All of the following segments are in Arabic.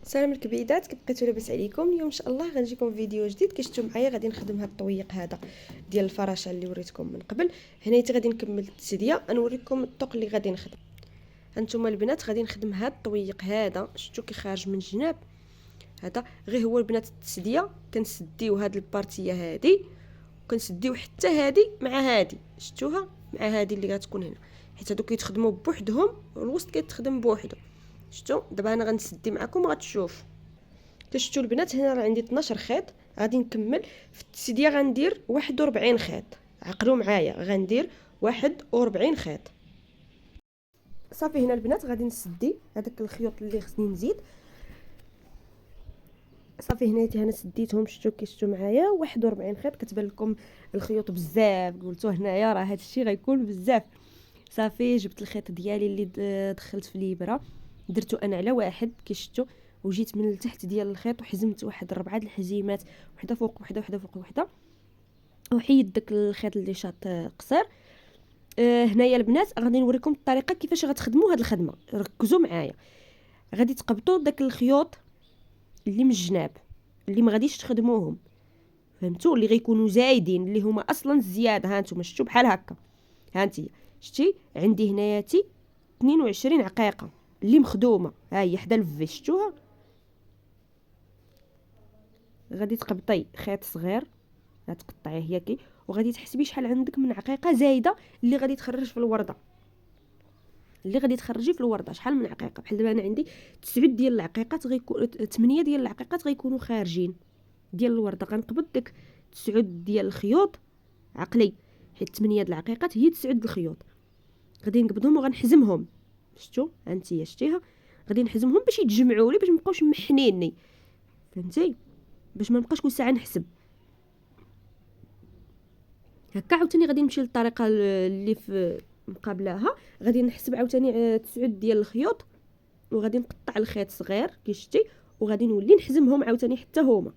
سلام الكبيدات، كيف بقيتوا؟ لاباس عليكم؟ اليوم ان شاء الله غنجيكم فيديو جديد. كيشفتوا معايا غادي نخدم هذا الطويق هذا ديال الفراشه اللي وريتكم من قبل. هنايا غادي نكمل التسديه، نوريكم الطوق اللي غادي نخدم. هانتوما البنات غادي نخدم هذا الطويق هذا، شفتوا كي خارج من الجناب هذا. غير هو البنات التسديه كنسديو هاد البارتيه هادي وكنسديو حتى هادي مع هادي، شفتوها مع هادي اللي غتكون هنا، حيت هادو كيتخدموا بوحدهم والوسط كيتخدم بوحدو. شفتوا دابا انا غنسدي معكم غتشوف. كشفتوا البنات هنا راه عندي 12 خيط. غادي نكمل في التسديه غندير 41 خيط. عقلوا معايا غندير 41 خيط. صافي هنا البنات غادي نسدي هذاك الخيوط اللي خصني نزيد. صافي هنا سديتهم، شفتوا كيشفتوا معايا 41 خيط. كتبان لكم الخيوط بزاف، قلتوا هنايا راه هذا الشيء غيكون بزاف. صافي جبت الخيط ديالي اللي دخلت في الابره، درتو انا على واحد كيشفتوا، وجيت من التحت ديال الخيط وحزمت واحد 4 الحزيمات، وحده فوق وحده وحده فوق وحده، وحيد داك الخيط اللي شاط قصير. هنايا البنات غادي نوريكم الطريقه كيفاش غتخدموا هاد الخدمه. ركزوا معايا، غادي تقبطوا داك الخيوط اللي من الجناب اللي ما غاديش تخدموهم، فهمتوا؟ اللي غيكونوا زايدين اللي هما اصلا زياده. ها انتم شفتوا بحال هكا، ها انتي شتي عندي هناياتي 22 عقيقه اللي مخدومه، ها هي حدا الفي، شفتوها؟ غادي تقبطي خيط صغير، غتقطعيه ياكي، وغادي تحسبي شحال عندك من عقيقه زايده اللي غادي تخرج في الورده، اللي غادي تخرجي في الورده شحال من عقيقه. بحال دابا انا عندي 9 ديال العقيقات، غيكون 8 ديال العقيقات غيكونوا خارجين ديال الورده. غنقبض ديك 9 ديال الخيوط عقلي، حيت 8 ديال العقيقات هي 9 الخيوط. غادي نقبضهم وغنحزمهم، شفتوا هانتيا شتيها؟ غادي نحزمهم باش يتجمعوا لي، باش مابقاوش محنيني، فهمتي؟ باش ما نبقاش كل ساعه نحسب هكا. عاوتاني غادي نمشي للطريقه اللي في مقابلاها، غادي نحسب عاوتاني 9 ديال الخيوط، وغادي نقطع الخيط صغير كي شتي، وغادي نولي نحزمهم عاوتاني حتى هما،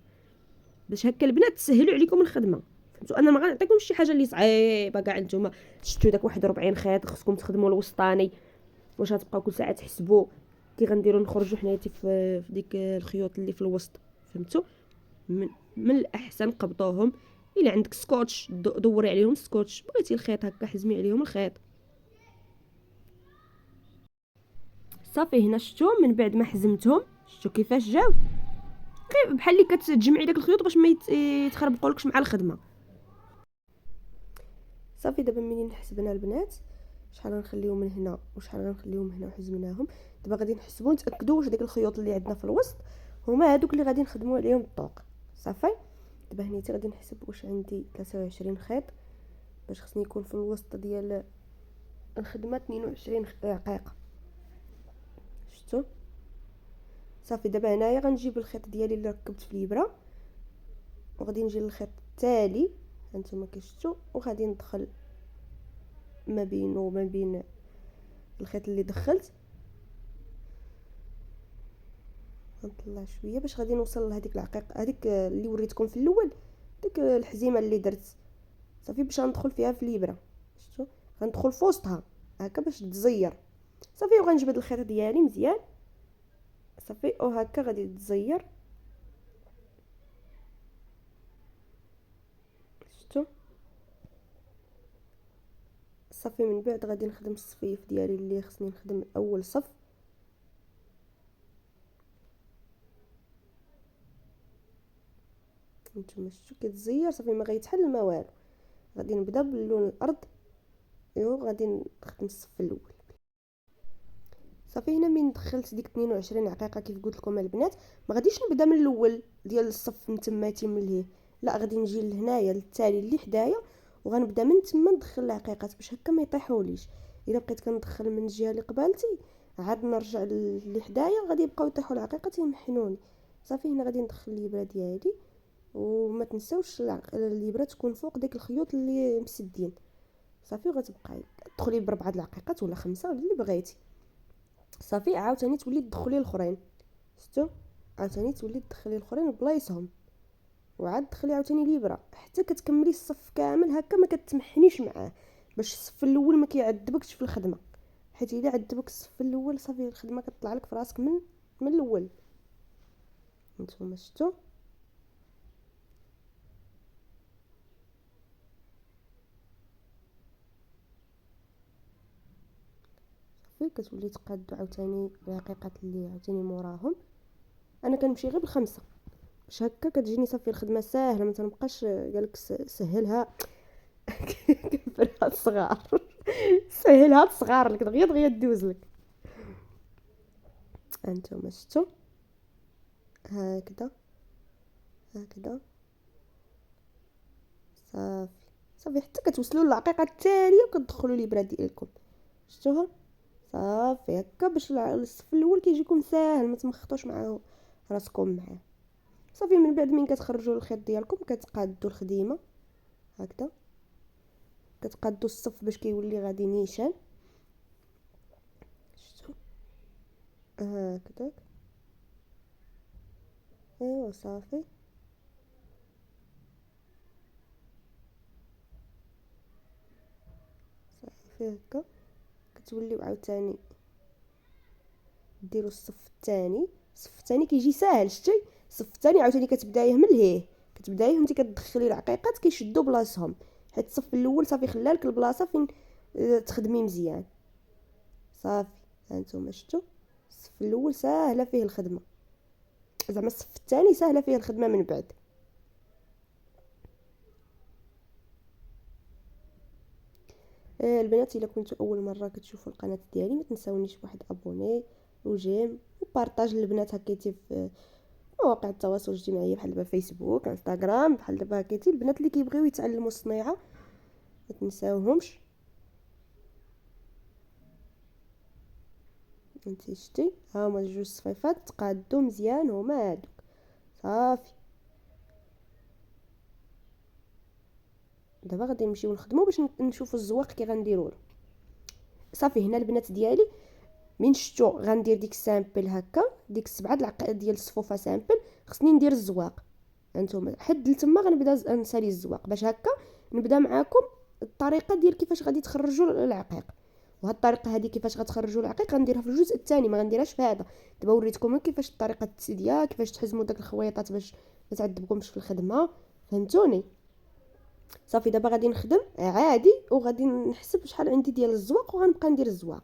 باش هكا البنات تسهلوا عليكم الخدمه. فهمتوا؟ انا ما غنعطيكمش شي حاجه اللي صعيبه كاع. نتوما شفتوا داك 41 خيط، خصكم تخدموا الوسطاني. واش غتبقاو كل ساعه تحسبوا؟ كي غنديروا نخرجوا حنايتي في ديك الخيوط اللي في الوسط، فهمتوا؟ من الاحسن قبطوهم. الا عندك سكوتش دوري عليهم سكوتش، بغيتي الخيط هكا حزمي عليهم الخيط. صافي هنا شفتوا من بعد ما حزمتهم، شفتوا كيفاش جاو؟ بحال اللي كتجمعي داك الخيوط باش ما يتخربقوا لكش مع الخدمه. صافي دابا منين حسبنا البنات شحال غنخليو من هنا وشحال غنخليو من هنا وحزمناهم، دابا غادي نحسبوا نتاكدوا واش داك الخيوط اللي عندنا في الوسط هما هادوك اللي غادي نخدموا عليهم الطوق. صافي دابا هنيتي غادي نحسب واش عندي 23 خيط، باش خصني يكون في الوسط ديال الخدمه 22 عقيقه، شفتوا؟ صافي دابا هنايا غنجيب الخيط ديالي اللي ركبت في الابره، وغادي نجي للخيط التالي هانتوما كيشفتوا، وغادي ندخل ما بينه وما بين الخيط اللي دخلت، غنطلع شويه باش غادي نوصل لهذيك العقيقه هذيك اللي وريتكم في الاول، ديك الحزيمه اللي درت. صافي باش غندخل فيها في الابره، شفتوا؟ غندخل في وسطها هكا باش تزير. صافي وغنجبد الخيط ديالي مزيان، صافي وهكا غادي تزير، شفتوا؟ صافي من بعد غادي نخدم الصفيف ديالي اللي خصني نخدم اول صف. نتوما شفتوا كتزير، صافي ما غيتحل ما والو. غادي نبدا باللون الارض، غادي نخدم الصف الاول. صافي هنا من دخلت ديك 22 عقيقه كيف قلت لكم البنات، ما غاديش نبدا من الاول ديال الصف من تماتي من لهيه، لا غادي نجي لهنايا للتالي اللي حدايا، وغنبدا من تما ندخل العقيقات باش هكا ما يطيحوليش. الا بقيت كندخل من الجهه اللي قبالتي عاد نرجع اللي حدايا غادي يبقاو يطيحوا العقيقات يمحنوني. صافي هنا غادي ندخل الابره ديالي، وما تنساوش الابره تكون فوق ديك الخيوط اللي مسدين. صافي وغتبقاي تدخلي ب4 العقيقات ولا 5 ولا اللي بغيتي. صافي عاوتاني تولي تدخلي الاخرين، شفتوا؟ عاوتاني تولي تدخلي الاخرين بلايصهم، وعاد تدخلي عاوتاني الابره حتى كتكملي الصف كامل هكا، ما كتمحنيش معاه باش الصف الاول ما كيعذبكش في الخدمه، حيت الا عذبك الصف الاول صافي الخدمه كتطلع لك في راسك من الاول. هانتوما شفتوا صافي كتولي تقادو عاوتاني العقيقات اللي عاوتاني موراهم. انا كنمشي غير ب5 باش هكا كتجيني صافي الخدمه ساهله، ما تنبقاش قالك سهلها كبرها صغار سهلها صغار لك دغيا دغيا دوز لك. هانتوما شفتوا هكذا هكذا صافي صافي حتى كتوصلوا للعقيقه التاليه وكتدخلوا الابره ديالكم. شفتوها صافي هكا باش الصف الاول كيجيكم ساهل، ما تمخطوش معاه راسكم معاه. صافي من بعد من كتخرجوا الخيط ديالكم كتقادوا الخديمه هكذا، كتقادوا الصف باش كيولي غادي نيشان. شفتوا هكذاك ايوا صافي صافي هكا كتوليو عاوتاني ديروا الصف الثاني. الصف الثاني كيجي ساهل، شتي الصف الثاني عاوتاني كتبدايه من الهيه، كتبدايه انت كتدخلي العقيقات كيشدوا بلاصتهم، حيت الصف الاول صافي خلالك البلاصه فين تخدمي مزيان. صافي هانتوما شفتوا الصف الاول ساهله فيه الخدمه، زعما الصف الثاني ساهله فيه الخدمه من بعد. البنات الا كنتوا اول مره كتشوفوا القناه ديالي ما تنساونيش بواحد ابوني وجيم وبارطاج للبنات هكايتي في مواقع التواصل الاجتماعي بحال دابا فيسبوك انستغرام، بحال دابا هكايتي البنات اللي كيبغيو يتعلموا الصنيعه ما تنساوهمش. انت شتي ها هما جوج صفيفات تقادو مزيان هما هادوك. صافي دابا غادي نمشيو نخدمو باش نشوفوا الزواق كي غنديروا له. صافي هنا البنات ديالي من شفتوا غندير ديك السامبل هكا، ديك 7 العقائد ديال الصفوفه سامبل، خصني ندير الزواق. هانتوما حد لتما غنبدا نسالي الزواق باش هكا نبدا معاكم الطريقه ديال كيفاش غادي تخرجوا العقيق. وهاد الطريقه هذه كيفاش غتخرجوا العقيق غنديرها في الجزء الثاني، ما غنديرهاش في هذا. دابا وريتكم كيفاش طريقه التسديه، كيفاش تحزموا داك الخويطات باش ما تعذبكمش في الخدمه، فهمتوني. صافي دابا غادي نخدم عادي وغادي نحسب شحال عندي ديال الزواق وغنبقى ندير الزواق.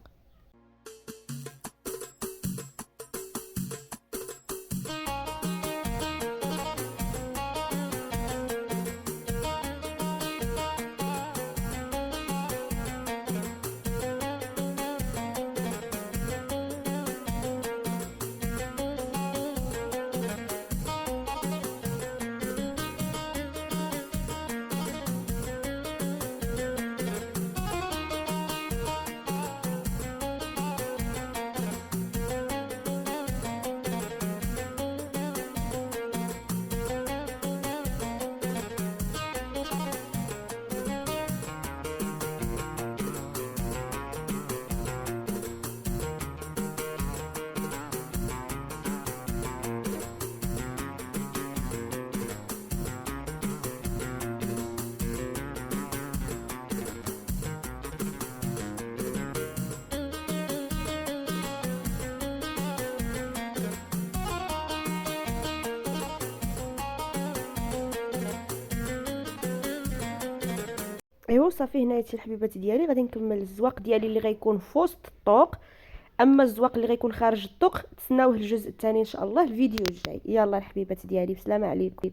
ايوا صافي هنايا الحبيبات ديالي غادي نكمل الزواق ديالي اللي غيكون في وسط الطوق. اما الزواق اللي غيكون خارج الطوق تسناوه الجزء الثاني ان شاء الله الفيديو الجاي. يلا الحبيبات ديالي بسلامه عليكم.